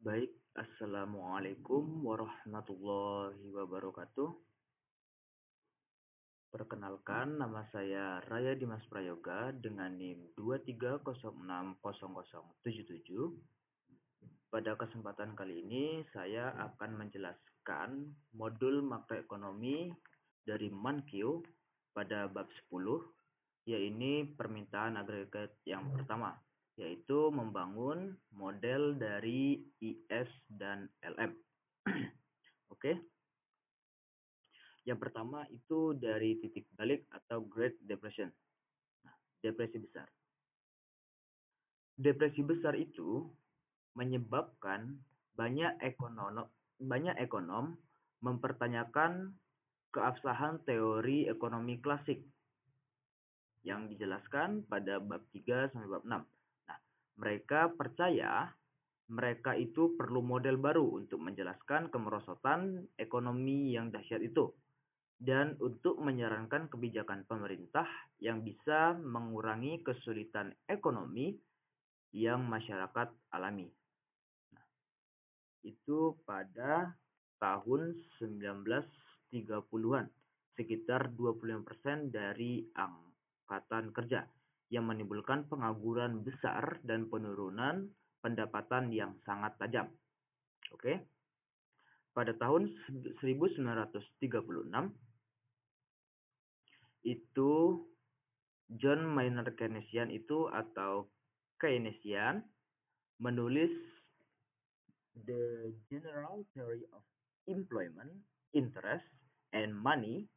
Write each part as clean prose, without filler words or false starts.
Baik, Assalamualaikum warahmatullahi wabarakatuh. Perkenalkan, nama saya Raya Dimas Prayoga dengan NIM 230600077. Pada kesempatan kali ini, saya akan menjelaskan modul makroekonomi dari MANKIO pada bab 10, yaitu permintaan agregat yang pertama, yaitu membangun model dari IS dan LM. Oke. Yang pertama itu dari titik balik atau Great Depression. Nah, depresi besar. Depresi besar itu menyebabkan banyak ekonom mempertanyakan keabsahan teori ekonomi klasik yang dijelaskan pada bab 3 sampai bab 6. Nah, mereka percaya mereka itu perlu model baru untuk menjelaskan kemerosotan ekonomi yang dahsyat itu, dan untuk menyarankan kebijakan pemerintah yang bisa mengurangi kesulitan ekonomi yang masyarakat alami. Nah, itu pada tahun 1930-an, sekitar 25% dari angkatan kerja, yang menimbulkan pengangguran besar dan penurunan pendapatan yang sangat tajam. Oke. Pada tahun 1936, itu John Maynard Keynes menulis The General Theory of Employment, Interest, and Money,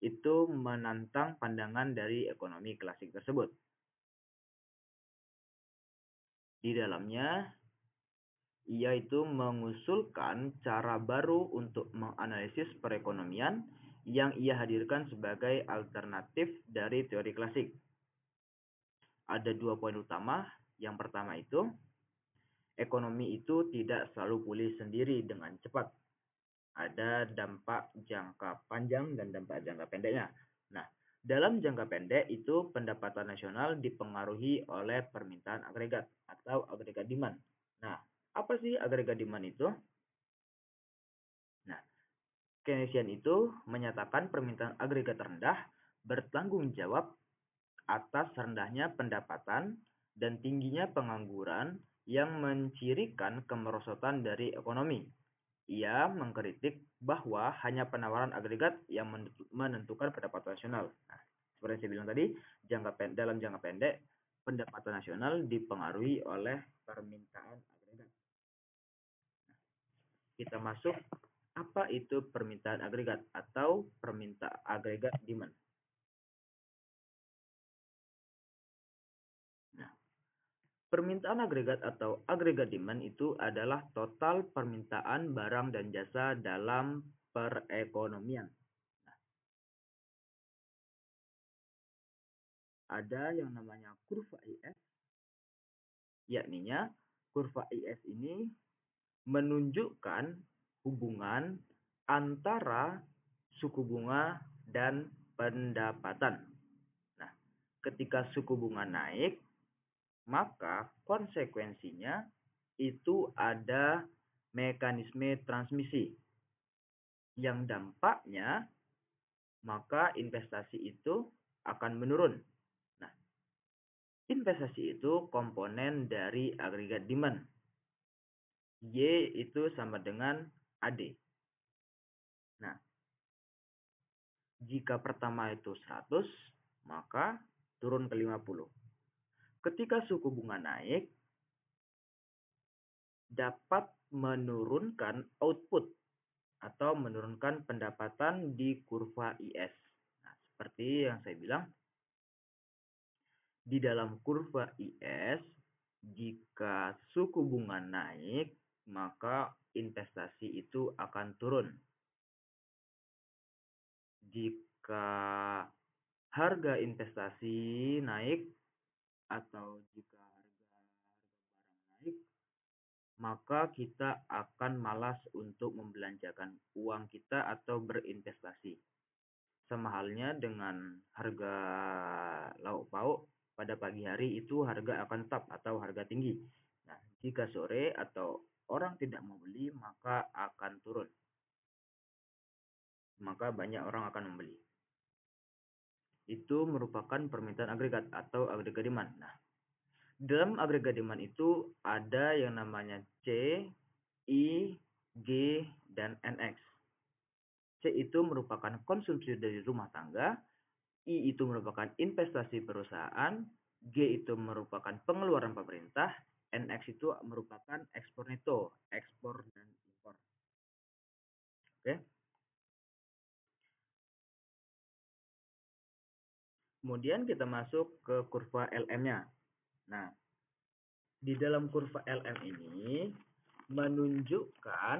itu menantang pandangan dari ekonomi klasik tersebut. Di dalamnya, ia itu mengusulkan cara baru untuk menganalisis perekonomian yang ia hadirkan sebagai alternatif dari teori klasik. Ada 2 poin utama. Yang pertama itu, ekonomi itu tidak selalu pulih sendiri dengan cepat. Ada dampak jangka panjang dan dampak jangka pendeknya. Nah, dalam jangka pendek itu pendapatan nasional dipengaruhi oleh permintaan agregat atau agregat demand. Nah, apa sih agregat demand itu? Nah, Keynesian itu menyatakan permintaan agregat rendah bertanggung jawab atas rendahnya pendapatan dan tingginya pengangguran yang mencirikan kemerosotan dari ekonomi. Ia mengkritik bahwa hanya penawaran agregat yang menentukan pendapatan nasional. Nah, seperti yang saya bilang tadi, dalam jangka pendek, pendapatan nasional dipengaruhi oleh permintaan agregat. Kita masuk, apa itu permintaan agregat atau permintaan agregat demand? Nah, permintaan agregat atau agregat demand itu adalah total permintaan barang dan jasa dalam perekonomian. Nah, ada yang namanya kurva IS, yakninya kurva IS ini menunjukkan hubungan antara suku bunga dan pendapatan. Nah, ketika suku bunga naik, maka konsekuensinya itu ada mekanisme transmisi yang dampaknya maka investasi itu akan menurun. Nah, investasi itu komponen dari agregat demand. Y itu sama dengan AD. Nah, jika pertama itu 100, maka turun ke 50. Ketika suku bunga naik, dapat menurunkan output atau menurunkan pendapatan di kurva IS. Nah, seperti yang saya bilang, di dalam kurva IS, jika suku bunga naik, maka investasi itu akan turun. Jika harga investasi naik atau jika harga barang naik, maka kita akan malas untuk membelanjakan uang kita atau berinvestasi. Sama halnya dengan harga lauk pauk, pada pagi hari itu harga akan tetap atau harga tinggi. Nah, jika sore atau orang tidak mau beli, maka akan turun. Maka banyak orang akan membeli. Itu merupakan permintaan agregat atau agregat demand. Nah, dalam agregat demand itu ada yang namanya C, I, G, dan NX. C itu merupakan konsumsi dari rumah tangga, I itu merupakan investasi perusahaan, G itu merupakan pengeluaran pemerintah, NX itu merupakan ekspor neto, ekspor dan impor. Oke. Kemudian kita masuk ke kurva LM-nya. Nah, di dalam kurva LM ini menunjukkan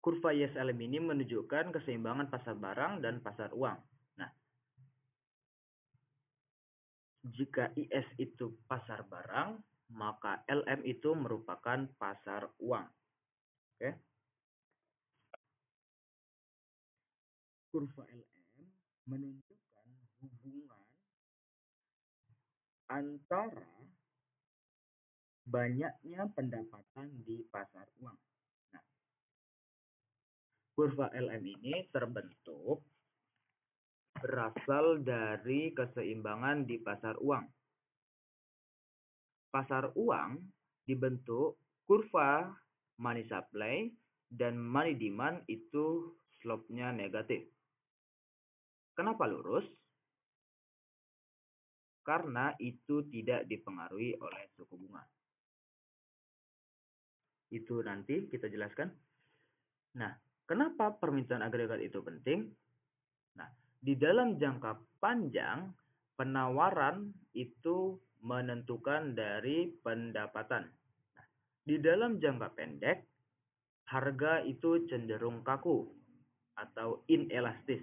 kurva ISLM ini menunjukkan keseimbangan pasar barang dan pasar uang. Nah, jika IS itu pasar barang, maka LM itu merupakan pasar uang. Oke. Kurva LM menunjukkan hubungan antara banyaknya pendapatan di pasar uang. Nah, kurva LM ini terbentuk berasal dari keseimbangan di pasar uang. Pasar uang dibentuk kurva money supply dan money demand itu slope-nya negatif. Kenapa lurus? Karena itu tidak dipengaruhi oleh suku bunga. Itu nanti kita jelaskan. Nah, kenapa permintaan agregat itu penting? Nah, di dalam jangka panjang, penawaran itu menentukan dari pendapatan. Nah, di dalam jangka pendek, harga itu cenderung kaku atau inelastis,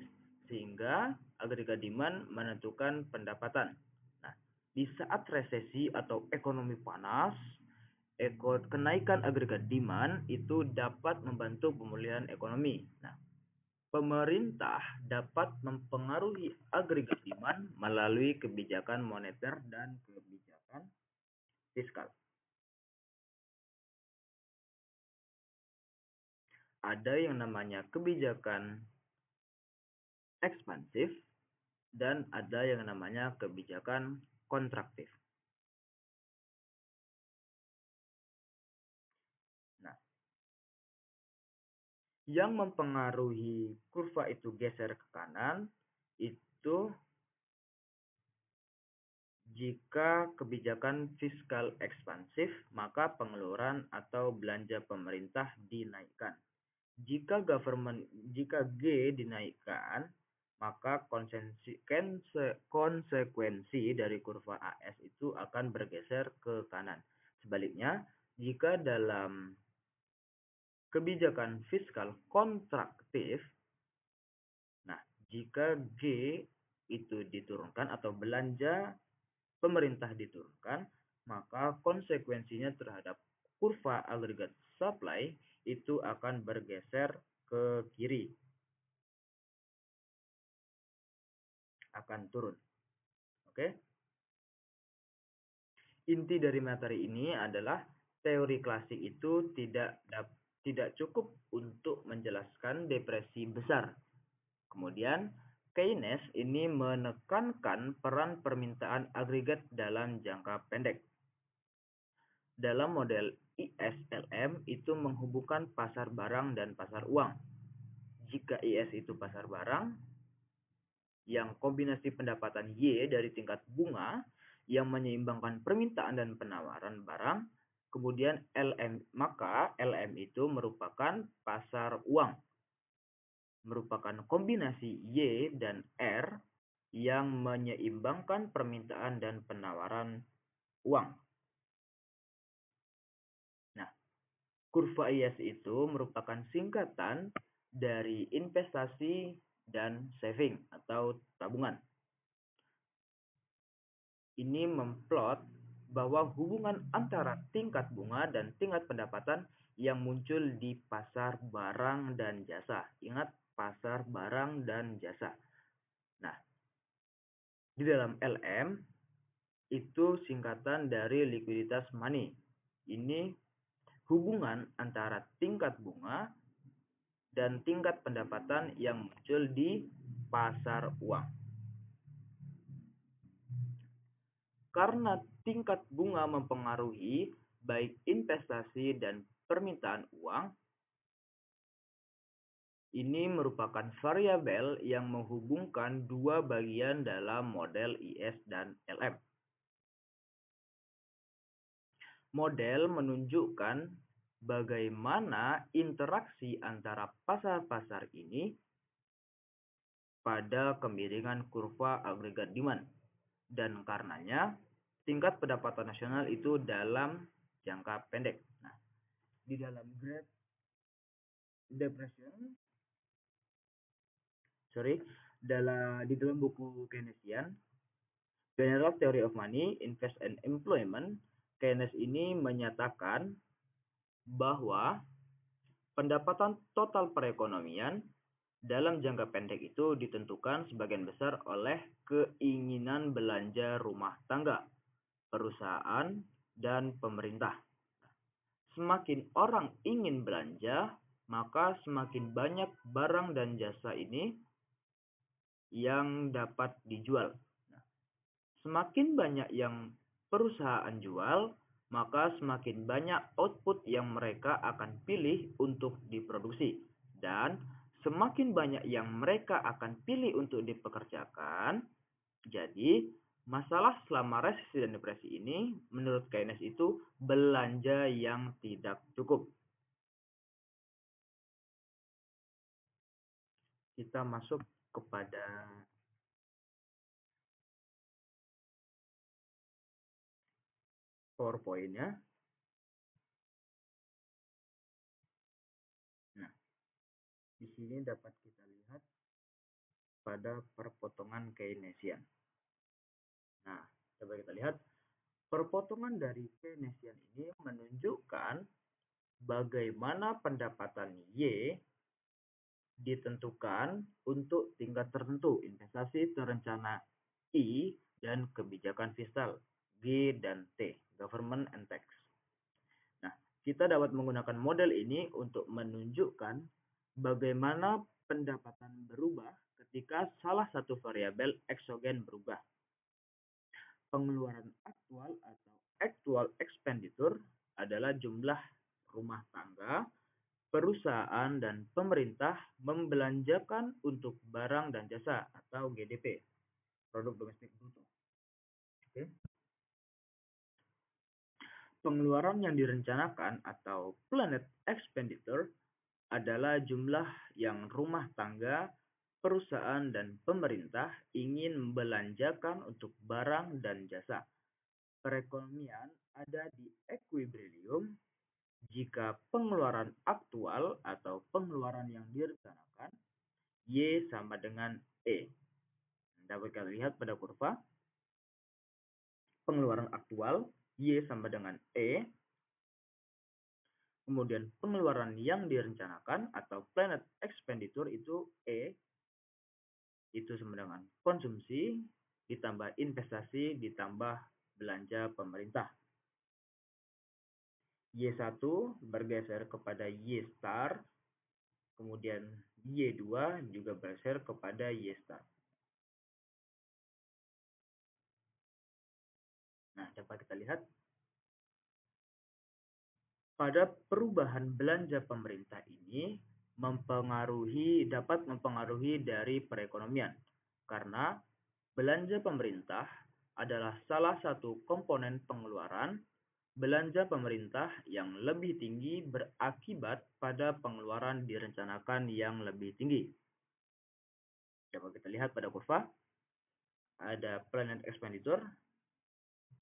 sehingga agregat demand menentukan pendapatan. Nah, di saat resesi atau ekonomi panas, kenaikan agregat demand itu dapat membantu pemulihan ekonomi. Nah, pemerintah dapat mempengaruhi agregat demand melalui kebijakan moneter dan kebijakan fiskal. Ada yang namanya kebijakan ekspansif dan ada yang namanya kebijakan kontraktif. Nah, yang mempengaruhi kurva itu geser ke kanan itu jika kebijakan fiskal ekspansif, maka pengeluaran atau belanja pemerintah dinaikkan. Jika G dinaikkan, maka konsekuensi dari kurva AS itu akan bergeser ke kanan. Sebaliknya, jika dalam kebijakan fiskal kontraktif, nah, jika G itu diturunkan atau belanja pemerintah diturunkan, maka konsekuensinya terhadap kurva agregat supply itu akan bergeser ke kiri, akan turun. Oke. Inti dari materi ini adalah teori klasik itu tidak cukup untuk menjelaskan depresi besar. Kemudian Keynes ini menekankan peran permintaan agregat dalam jangka pendek. Dalam model ISLM itu menghubungkan pasar barang dan pasar uang. Jika IS itu pasar barang, yang kombinasi pendapatan Y dari tingkat bunga yang menyeimbangkan permintaan dan penawaran barang, kemudian maka LM itu merupakan pasar uang, merupakan kombinasi Y dan R yang menyeimbangkan permintaan dan penawaran uang. Nah, kurva IS itu merupakan singkatan dari investasi dan saving atau tabungan. Ini memplot bahwa hubungan antara tingkat bunga dan tingkat pendapatan yang muncul di pasar barang dan jasa. Ingat, pasar barang dan jasa. Nah, di dalam LM itu singkatan dari likuiditas money. Ini hubungan antara tingkat bunga dan tingkat pendapatan yang muncul di pasar uang. Karena tingkat bunga mempengaruhi baik investasi dan permintaan uang, ini merupakan variabel yang menghubungkan dua bagian dalam model IS dan LM. Model menunjukkan bagaimana interaksi antara pasar-pasar ini pada kemiringan kurva agregat demand, dan karenanya tingkat pendapatan nasional itu dalam jangka pendek. Nah, di dalam Great Depression, di dalam buku Keynesian, General Theory of Money, Invest and Employment, Keynes ini menyatakan bahwa pendapatan total perekonomian dalam jangka pendek itu ditentukan sebagian besar oleh keinginan belanja rumah tangga, perusahaan, dan pemerintah. Semakin orang ingin belanja, maka semakin banyak barang dan jasa ini yang dapat dijual. Semakin banyak yang perusahaan jual, maka semakin banyak output yang mereka akan pilih untuk diproduksi. Dan semakin banyak yang mereka akan pilih untuk dipekerjakan. Jadi, masalah selama resesi dan depresi ini, menurut Keynes itu belanja yang tidak cukup. Kita masuk kepada PowerPoint-nya. Nah, di sini dapat kita lihat pada perpotongan Keynesian. Nah, coba kita lihat perpotongan dari Keynesian ini menunjukkan bagaimana pendapatan Y ditentukan untuk tingkat tertentu, investasi terencana I, dan kebijakan fiskal G dan T, government and tax. Nah, kita dapat menggunakan model ini untuk menunjukkan bagaimana pendapatan berubah ketika salah satu variabel eksogen berubah. Pengeluaran aktual atau actual expenditure adalah jumlah rumah tangga, perusahaan, dan pemerintah membelanjakan untuk barang dan jasa atau GDP, produk domestik bruto. Oke. Pengeluaran yang direncanakan atau planned expenditure adalah jumlah yang rumah tangga, perusahaan, dan pemerintah ingin membelanjakan untuk barang dan jasa. Perekonomian ada di equilibrium jika pengeluaran aktual atau pengeluaran yang direncanakan Y sama dengan E. Dapat kita lihat pada kurva. Pengeluaran aktual Y sama dengan E. Kemudian pengeluaran yang direncanakan atau planned expenditure itu E. Itu sama dengan konsumsi ditambah investasi ditambah belanja pemerintah. Y1 bergeser kepada Y star, kemudian Y2 juga bergeser kepada Y star. Nah, dapat kita lihat pada perubahan belanja pemerintah ini dapat mempengaruhi dari perekonomian, karena belanja pemerintah adalah salah satu komponen pengeluaran. Belanja pemerintah yang lebih tinggi berakibat pada pengeluaran direncanakan yang lebih tinggi. Coba kita lihat pada kurva. Ada planned expenditure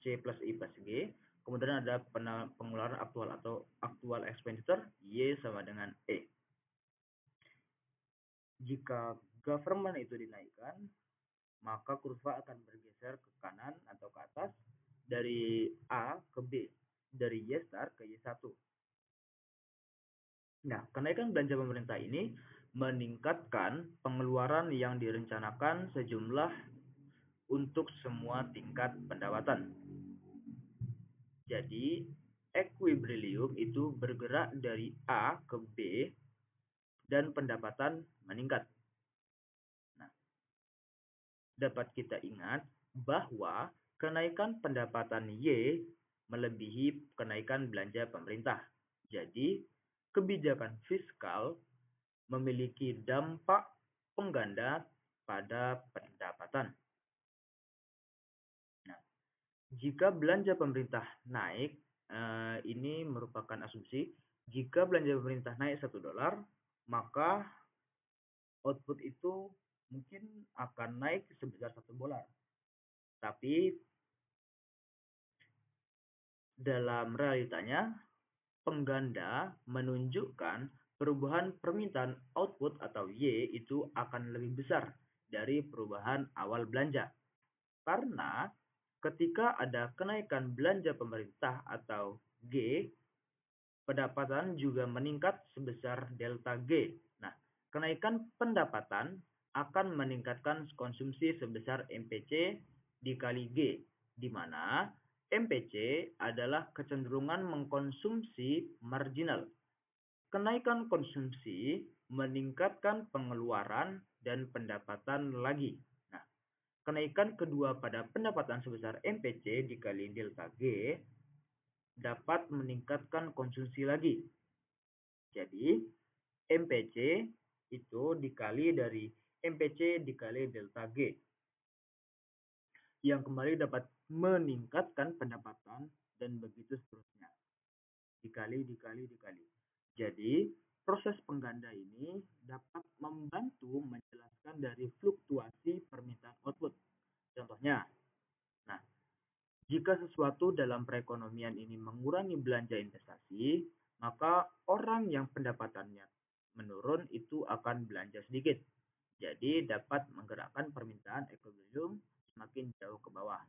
C plus I plus G. Kemudian ada pengeluaran aktual atau actual expenditure Y sama dengan E. Jika government itu dinaikkan, maka kurva akan bergeser ke kanan atau ke atas dari A ke B, dari Y star ke Y1. Nah, kenaikan belanja pemerintah ini meningkatkan pengeluaran yang direncanakan sejumlah untuk semua tingkat pendapatan. Jadi, equilibrium itu bergerak dari A ke B dan pendapatan meningkat. Nah, dapat kita ingat bahwa kenaikan pendapatan Y melebihi kenaikan belanja pemerintah. Jadi, kebijakan fiskal memiliki dampak pengganda pada pendapatan. Nah, jika belanja pemerintah naik, ini merupakan asumsi, jika belanja pemerintah naik $1, maka output itu mungkin akan naik sebesar $1. Tapi dalam realitanya, pengganda menunjukkan perubahan permintaan output atau Y itu akan lebih besar dari perubahan awal belanja. Karena ketika ada kenaikan belanja pemerintah atau G, pendapatan juga meningkat sebesar delta G. Nah, kenaikan pendapatan akan meningkatkan konsumsi sebesar MPC dikali G, di mana MPC adalah kecenderungan mengkonsumsi marginal. Kenaikan konsumsi meningkatkan pengeluaran dan pendapatan lagi. Nah, kenaikan kedua pada pendapatan sebesar MPC dikali delta G dapat meningkatkan konsumsi lagi. Jadi, MPC itu dikali dari MPC dikali delta G. Yang kembali dapat meningkatkan pendapatan dan begitu seterusnya. Dikali. Jadi, proses pengganda ini dapat membantu menjelaskan dari fluktuasi permintaan output. Contohnya, nah, jika sesuatu dalam perekonomian ini mengurangi belanja investasi, maka orang yang pendapatannya menurun itu akan belanja sedikit. Jadi dapat menggerakkan permintaan equilibrium semakin jauh ke bawah.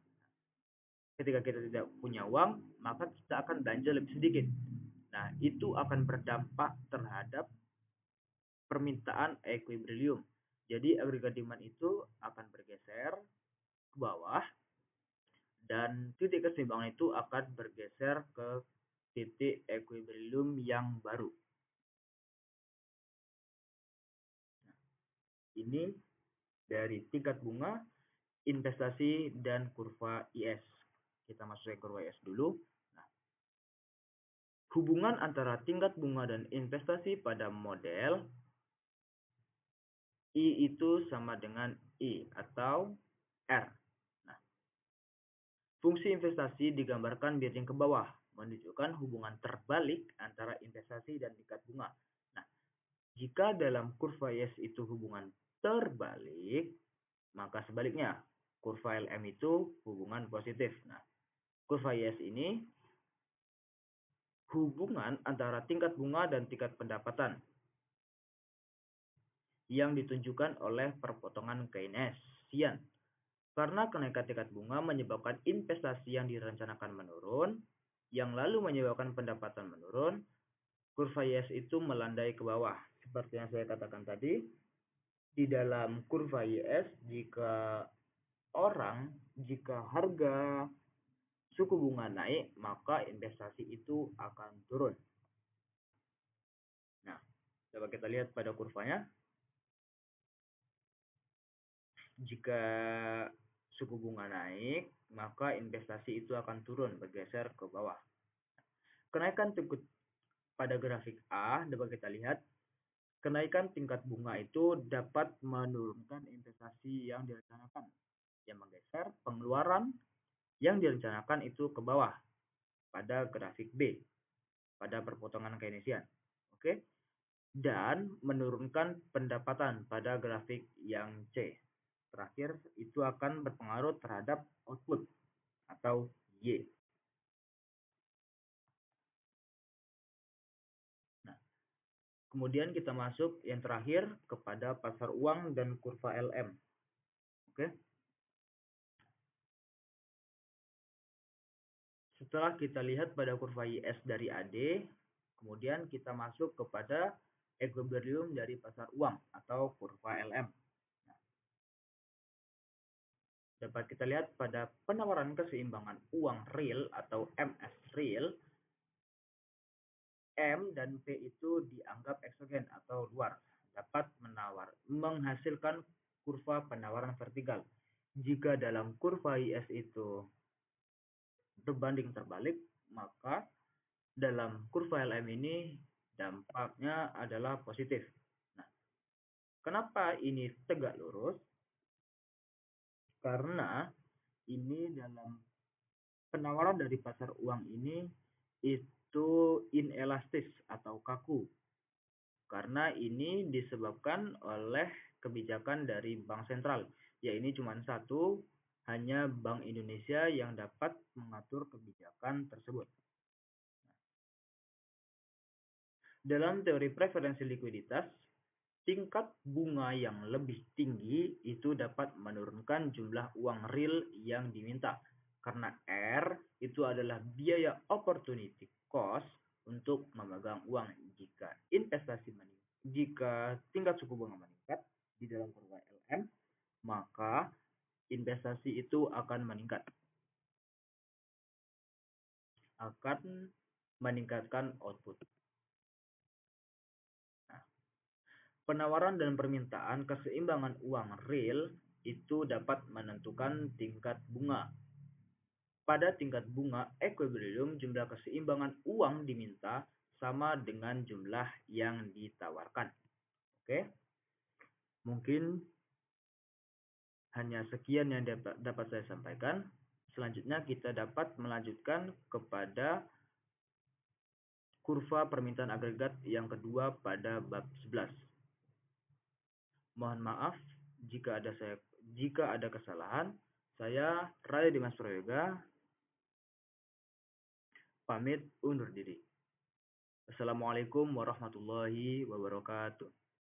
Ketika kita tidak punya uang, maka kita akan belanja lebih sedikit. Nah, itu akan berdampak terhadap permintaan equilibrium. Jadi aggregate demand itu akan bergeser ke bawah dan titik keseimbangan itu akan bergeser ke titik equilibrium yang baru. Nah, ini dari tingkat bunga, investasi, dan kurva IS. Kita masuk ke kurva IS dulu. Nah, hubungan antara tingkat bunga dan investasi pada model I itu sama dengan I atau R. Fungsi investasi digambarkan miring ke bawah, menunjukkan hubungan terbalik antara investasi dan tingkat bunga. Nah, jika dalam kurva Y itu hubungan terbalik, maka sebaliknya, kurva LM itu hubungan positif. Nah, kurva Y ini hubungan antara tingkat bunga dan tingkat pendapatan yang ditunjukkan oleh perpotongan Keynesian. Karena kenaikan tingkat bunga menyebabkan investasi yang direncanakan menurun, yang lalu menyebabkan pendapatan menurun, kurva YS itu melandai ke bawah. Seperti yang saya katakan tadi, di dalam kurva YS, jika harga suku bunga naik, maka investasi itu akan turun. Nah, coba kita lihat pada kurvanya. Jika suku bunga naik, maka investasi itu akan turun, bergeser ke bawah. Kenaikan pada grafik A dapat kita lihat, kenaikan tingkat bunga itu dapat menurunkan investasi yang direncanakan, yang menggeser pengeluaran yang direncanakan itu ke bawah pada grafik B, pada perpotongan Keynesian. Oke? Dan menurunkan pendapatan pada grafik yang C. Terakhir, itu akan berpengaruh terhadap output atau Y. Nah, kemudian kita masuk yang terakhir kepada pasar uang dan kurva LM. Oke. Setelah kita lihat pada kurva YS dari AD, kemudian kita masuk kepada equilibrium dari pasar uang atau kurva LM. Dapat kita lihat pada penawaran keseimbangan uang real atau MS real, M dan P itu dianggap eksogen atau luar, dapat menghasilkan kurva penawaran vertikal. Jika dalam kurva IS itu berbanding terbalik, maka dalam kurva LM ini dampaknya adalah positif. Nah, kenapa ini tegak lurus? Karena ini dalam penawaran dari pasar uang ini itu inelastis atau kaku. Karena ini disebabkan oleh kebijakan dari bank sentral. Ya ini cuma satu, hanya Bank Indonesia yang dapat mengatur kebijakan tersebut. Dalam teori preferensi likuiditas, tingkat bunga yang lebih tinggi itu dapat menurunkan jumlah uang real yang diminta. Karena R itu adalah biaya opportunity cost untuk memegang uang. Jika tingkat suku bunga meningkat di dalam kurva LM, maka investasi itu akan meningkatkan output. Nah, penawaran dan permintaan keseimbangan uang real itu dapat menentukan tingkat bunga. Pada tingkat bunga equilibrium, jumlah keseimbangan uang diminta sama dengan jumlah yang ditawarkan. Oke, mungkin hanya sekian yang dapat saya sampaikan. Selanjutnya kita dapat melanjutkan kepada kurva permintaan agregat yang kedua pada bab 11. Mohon maaf jika ada kesalahan. Saya Raya Dimas Prayoga pamit undur diri. Assalamualaikum warahmatullahi wabarakatuh.